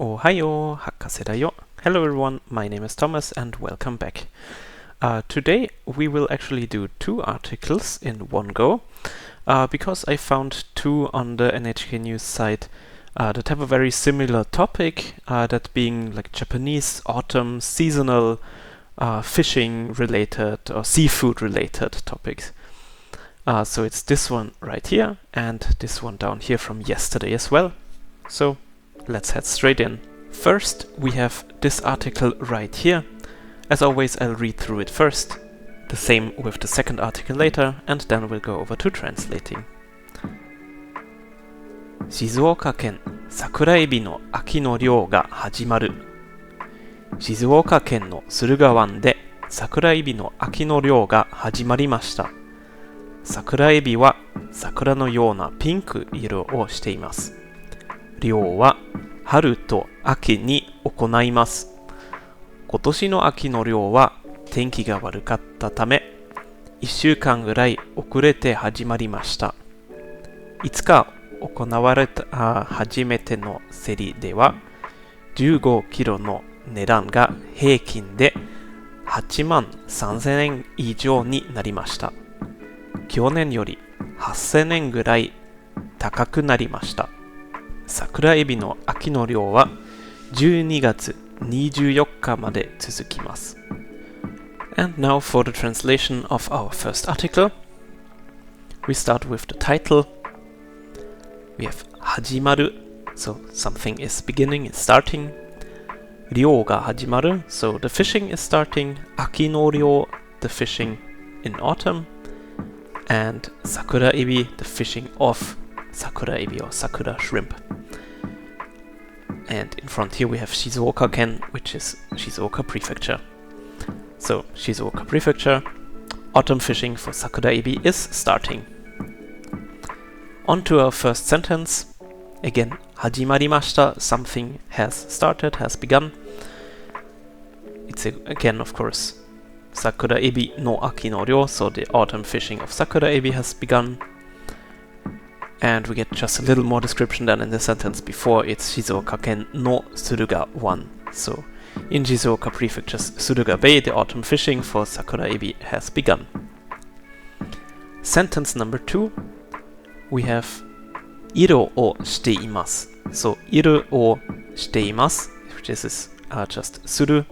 Ohayo, Hakase da yo. Hello everyone, my name is Thomas and welcome back. Today we will actually do two articles in one go because I found two on the NHK news site that have a very similar topic, that being like Japanese autumn seasonal fishing related or seafood related topics. So it's this one right here and this one down here from yesterday as well. So let's head straight in. First, we have this article right here. As always, I'll read through it first. The same with the second article later, and then we'll go over to translating. 静岡県桜エビの秋の漁が始まる。静岡県の駿河湾で桜エビの秋の漁が始まりました。桜エビは桜のようなピンク色をしています。漁は春と秋に行います。今年の秋の漁は天気が悪かったため、1週間ぐらい遅れて始まりました。いつか行われた初めての競りでは、15キロの値段が平均で8万3000円以上になりました。去年より8000円ぐらい高くなりました。桜エビの秋の漁は12月24日まで続きます。And now for the translation of our first article. We start with the title. We have 始まる, so something is beginning, is starting. 漁が始まる, so the fishing is starting. 秋の漁, the fishing in autumn. And 桜エビ, the fishing of Sakura ebi or Sakura shrimp. And in front here we have Shizuoka-ken, which is Shizuoka Prefecture. So, Shizuoka Prefecture, autumn fishing for Sakura ebi is starting. On to our first sentence. Again, hajimarimashita, something has started, has begun. It's again, of course, Sakura ebi no aki no ryo, so the autumn fishing of Sakura ebi has begun. And we get just a little more description than in the sentence before. It's Shizuoka-ken no Suruga-wan. So, in Shizuoka Prefecture's Suruga Bay, the autumn fishing for Sakura ebi has begun. Sentence number 2, we have iro o shite imasu. So, iru o shite imasu, which is just suru,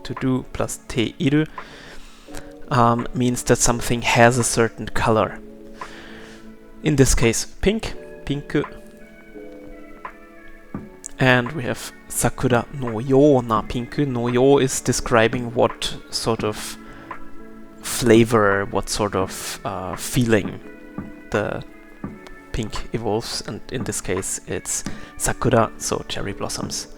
to do, plus te iru, means that something has a certain color. In this case, pink, pinku. And we have sakura no yo na pinku. No yo is describing what sort of flavor, what sort of feeling the pink evolves. And in this case, it's sakura, so cherry blossoms.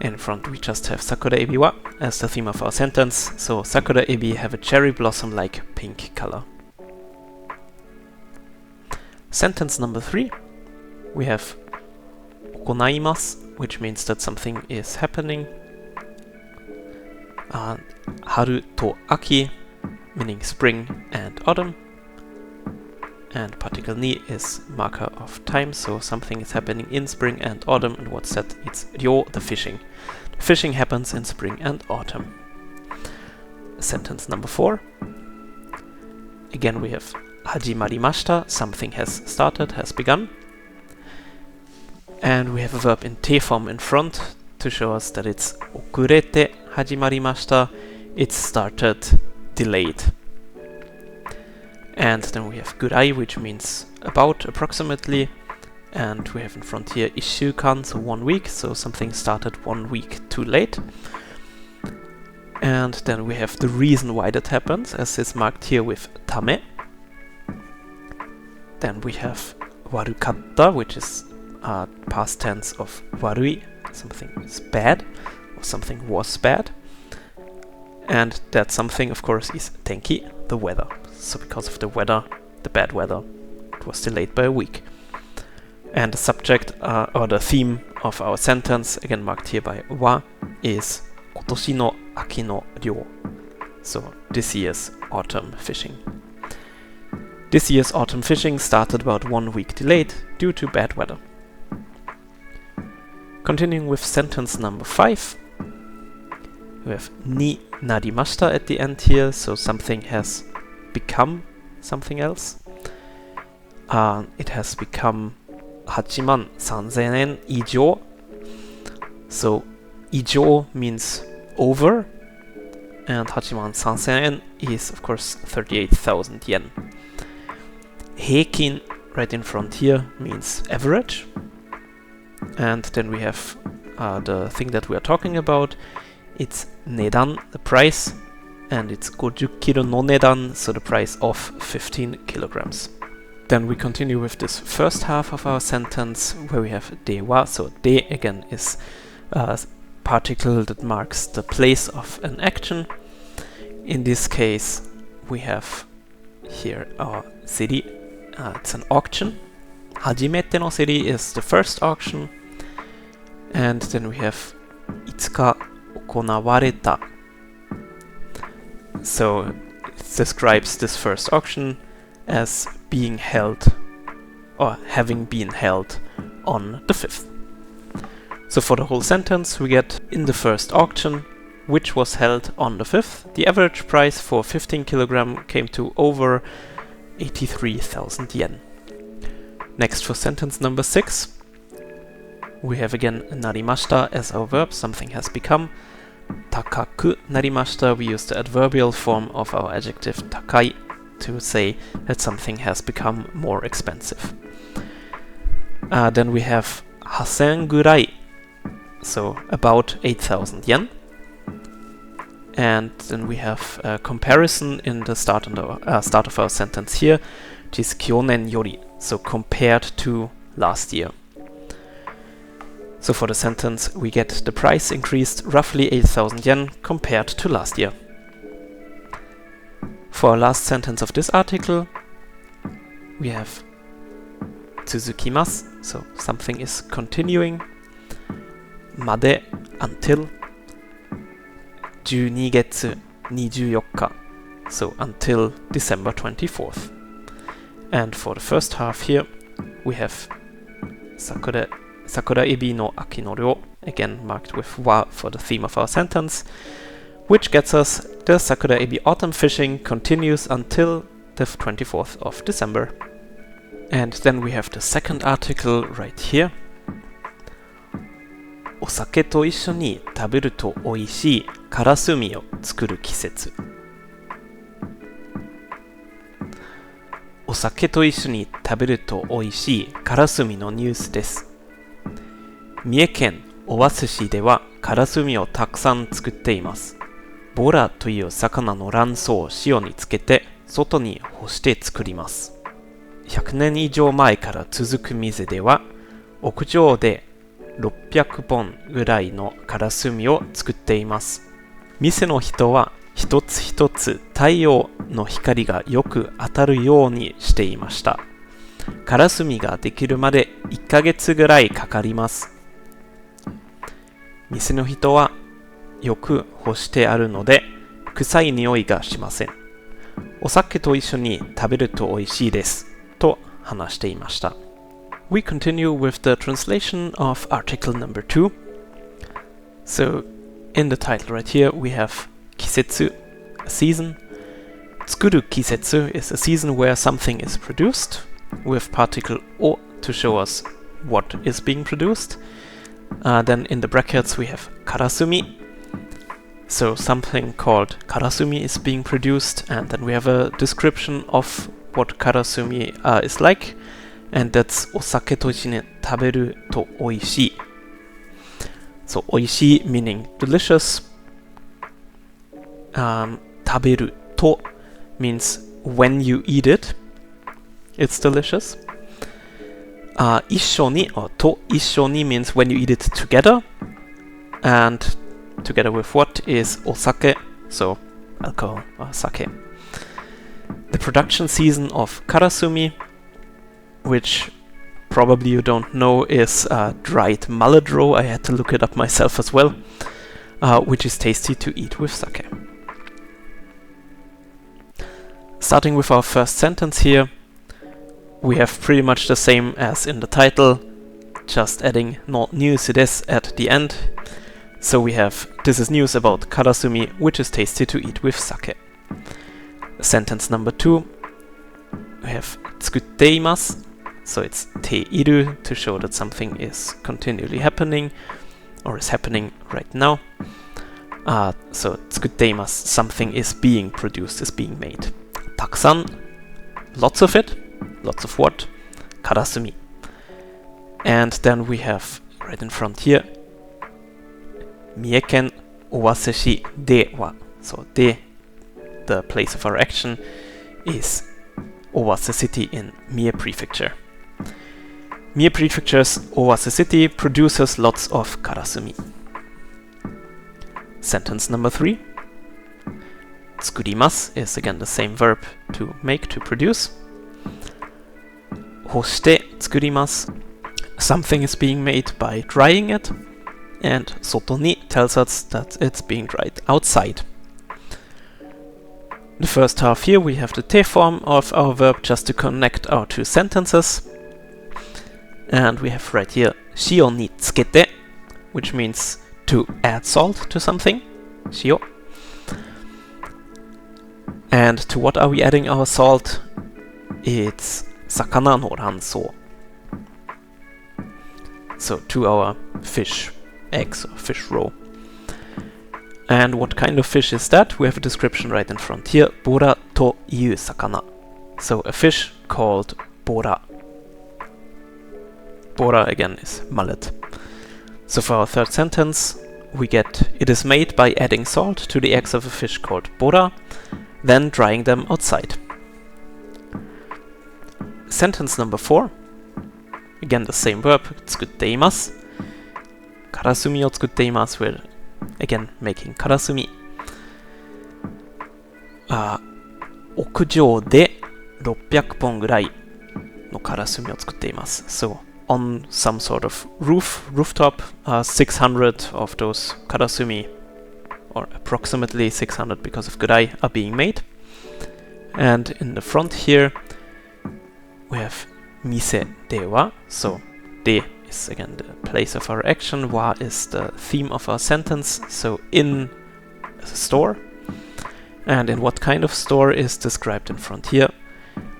In front, we just have sakura ebi wa as the theme of our sentence. So sakura ebi have a cherry blossom-like pink color. Sentence number 3, we have okonaimasu, which means that something is happening. Haru to aki, meaning spring and autumn. And particle ni is marker of time, so something is happening in spring and autumn. And what's that? It's ryo, the fishing. The fishing happens in spring and autumn. Sentence number 4. Again, we have hajimarimashita, something has started, has begun. And we have a verb in te form in front to show us that it's okurete hajimarimashita, it started delayed. And then we have gurai, which means about, approximately. And we have in front here ishukan, so 1 week, so something started 1 week too late. And then we have the reason why that happens, as is marked here with tame. Then we have warukatta, which is past tense of warui, something is bad, or something was bad. And that something, of course, is tenki, the weather. So because of the weather, the bad weather, it was delayed by a week. And the subject, or the theme of our sentence, again marked here by wa, is kotoshi no aki no ryo. So this year's autumn fishing. This year's autumn fishing started about 1 week delayed due to bad weather. Continuing with sentence number 5, we have ni narimashita at the end here, so something has become something else. It has become 83,000 yen 以上. So 以上 means over, and 83,000 yen is of course 38,000 yen. 平均 right in front here means average. And then we have the thing that we are talking about. It's 値段, the price, and it's 50 kilo no 値段, so the price of 15 kilograms. Then we continue with this first half of our sentence where we have では, so で again is a particle that marks the place of an action. In this case, we have here our city. It's an auction. 初めての競り is the first auction. And then we have いつか行われた. So it describes this first auction as being held or having been held on the 5th. So for the whole sentence we get in the first auction, which was held on the 5th, the average price for 15 kilogram came to over 83,000 yen. Next, for sentence number 6, we have again narimashita as our verb, something has become. Takaku narimashita, we use the adverbial form of our adjective takai to say that something has become more expensive. Then we have 8,000 gurai, so about 8,000 yen. And then we have a comparison in the start of our sentence here, which is 去年より, so compared to last year. So for the sentence, we get the price increased roughly 8,000 yen compared to last year. For our last sentence of this article, we have 続きます, so something is continuing. まで until 12月24日, so until December 24th. And for the first half here, we have 桜エビの秋の漁, again marked with wa for the theme of our sentence, which gets us the Sakura ebi autumn fishing continues until the 24th of December. And then we have the second article right here. お酒と一緒に食べるとおいしいからすみを作る季節。お酒と一緒に食べるとおいしいからすみのニュースです。三重県尾鷲市ではからすみをたくさん作っています。ボラという魚の卵巣を塩につけて外に干して作ります。100年以上前から続く店では屋上で600本ぐらいのからすみを作っています。店の人は一つ一つ太陽の光がよく当たるようにしていました。からすみができるまで1ヶ月ぐらいかかります。店の人はよく干してあるので臭い匂いがしません。お酒と一緒に食べると美味しいですと話していました。We continue with the translation of article number 2. So, in the title right here, we have 季節, a season. 作る季節 is a season where something is produced, with particle o to show us what is being produced. Then in the brackets we have karasumi. So something called karasumi is being produced, and then we have a description of what karasumi is like. And that's お酒と一緒に食べるとおいしい. So おいしい meaning delicious. 食べると means when you eat it, it's delicious. 一緒に or と一緒に means when you eat it together. And together with what is お酒, so alcohol or sake. The production season of karasumi, which probably you don't know, is dried mullet roe. I had to look it up myself as well, which is tasty to eat with sake. Starting with our first sentence here, we have pretty much the same as in the title. just adding no news this at the end. So we have, this is news about karasumi, which is tasty to eat with sake. Sentence number 2, we have tsukutte imasu. So it's te iru to show that something is continually happening or is happening right now. So tsukutte imasu, something is being produced, is being made. Takusan, lots of it. Lots of what? Karasumi. And then we have right in front here, Mieken Owaseshi de wa. So de, the place of our action, is Owase City in Mie Prefecture. Mie Prefecture's Owase City produces lots of karasumi. Sentence number 3. Tsukurimasu is again the same verb to make, to produce. Hoshite tsukurimasu. Something is being made by drying it. And soto ni tells us that it's being dried outside. The first half here we have the te form of our verb just to connect our two sentences. And we have right here shio ni tsukete, which means to add salt to something. Shio. And to what are we adding our salt? It's sakana no ranso. So to our fish eggs or fish roe. And what kind of fish is that? We have a description right in front here. Bora to iu sakana. So a fish called bora. Bora again is mullet. So for our third sentence, we get it is made by adding salt to the eggs of a fish called bora, then drying them outside. Sentence number 4. Again the same verb, tsukutte imasu. Karasumi o tsukutte imasu. We're again making karasumi. 屋上で600本ぐらいのからすみを作っています。So on some sort of rooftop, 600 of those karasumi, or approximately 600 because of gurai, are being made. And in the front here, we have mise de wa. So de is again the place of our action. Wa is the theme of our sentence. So in a store. And in what kind of store is described in front here?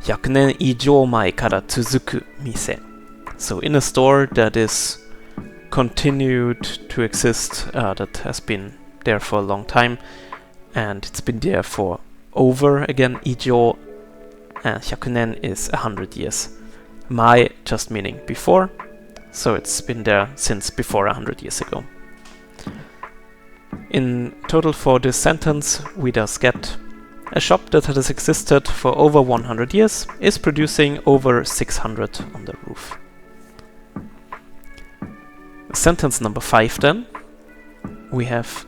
100年以上前から続く店. So in a store that is continued to exist, that has been there for a long time, and it's been there for over, again, 以上, and 100年 is 100 years. 前 just meaning before, so it's been there since before 100 years ago. In total for this sentence, we thus get a shop that has existed for over 100 years, is producing over 600 on the roof. Sentence number 5 then, we have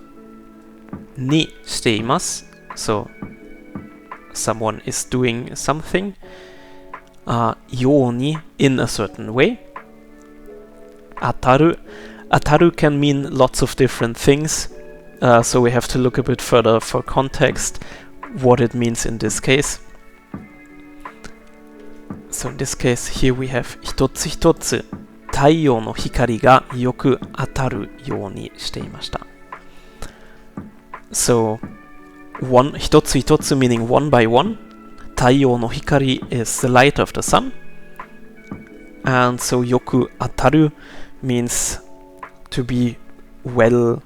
にしています. So someone is doing something, ように in a certain way. 当たる can mean lots of different things, so we have to look a bit further for context what it means in this case. So in this case here we have 一つ一つ太陽の光がよく当たるようにしていました。So, 一つ一つ meaning one by one. 太陽の光 is the light of the sun. And so, よく当たる means to be well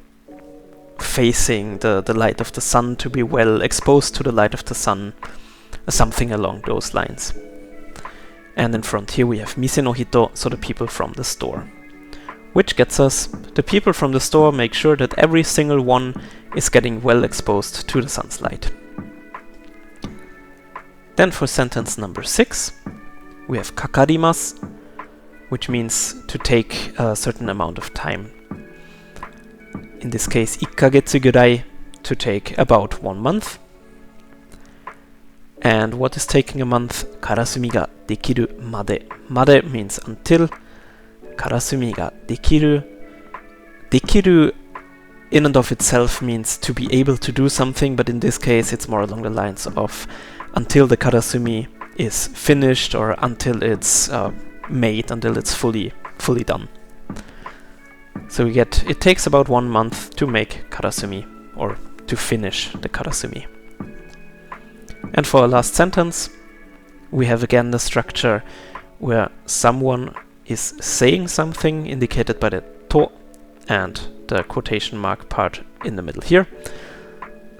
facing the light of the sun, to be well exposed to the light of the sun, something along those lines. And in front here we have mise no hito, so the people from the store. Which gets us, the people from the store make sure that every single one is getting well exposed to the sun's light. Then for sentence number 6, we have kakarimasu, which means to take a certain amount of time. In this case, 1ヶ月ぐらい, to take about 1 month. And what is taking a month? からすみができるまで. Made means until. からすみができる. できる in and of itself means to be able to do something, but in this case it's more along the lines of until the karasumi is finished or until it's made, until it's fully done. So it takes about 1 month to make karasumi, or to finish the karasumi. And for our last sentence, we have again the structure where someone is saying something indicated by the to and the quotation mark part in the middle here.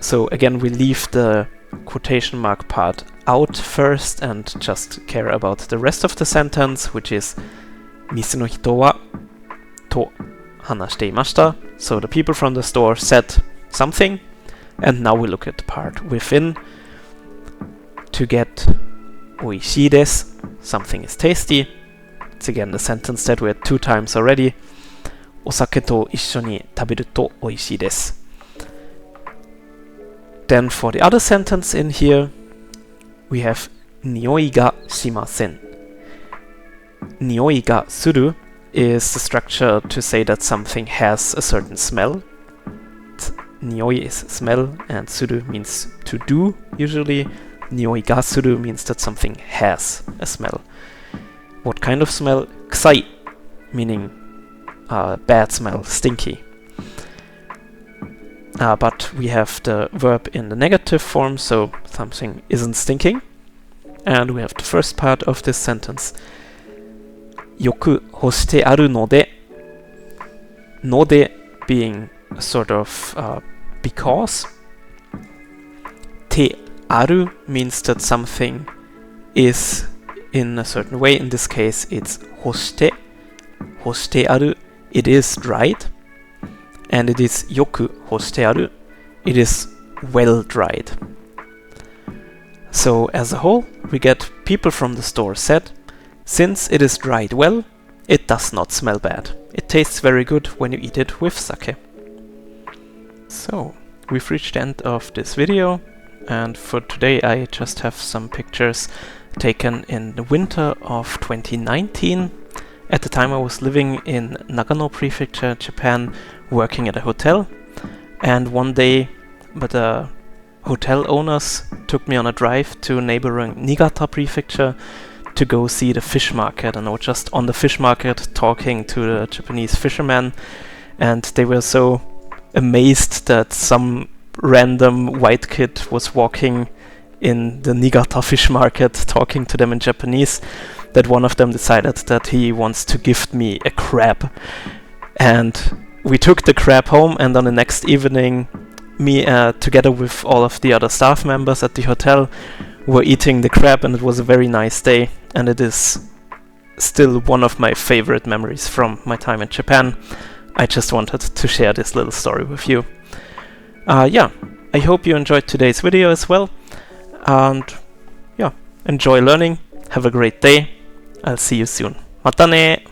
So again, we leave the quotation mark part out first and just care about the rest of the sentence, which is 店の人はと話していました. So the people from the store said something, and now we look at the part within to get おいしいです. Something is tasty. It's again the sentence that we had 2 times already. お酒と一緒に食べるとおいしいです. Then for the other sentence in here, we have 匂いがしません. 匂いがする is the structure to say that something has a certain smell. 匂い is smell, and する means to do, usually. 匂いがする means that something has a smell. What kind of smell? 臭い, meaning bad smell, stinky. But we have the verb in the negative form, so something isn't stinking. And we have the first part of this sentence. よく干してあるので, ので being a sort of because. てある means that something is in a certain way. In this case, it's 干してある, it is dried. And it is よく干してある, it is well dried. So as a whole, we get people from the store said, since it is dried well, it does not smell bad. It tastes very good when you eat it with sake. So, we've reached the end of this video, and for today I just have some pictures taken in the winter of 2019. At the time I was living in Nagano Prefecture, Japan, working at a hotel, and one day the hotel owners took me on a drive to neighboring Niigata Prefecture to go see the fish market, and I was just on the fish market talking to the Japanese fishermen, and they were so amazed that some random white kid was walking in the Niigata fish market talking to them in Japanese, that one of them decided that he wants to gift me a crab. And we took the crab home, and on the next evening, me together with all of the other staff members at the hotel were eating the crab, and it was a very nice day, and it is still one of my favorite memories from my time in Japan. I just wanted to share this little story with you. Yeah, I hope you enjoyed today's video as well, and yeah, enjoy learning. Have a great day. I'll see you soon. またね!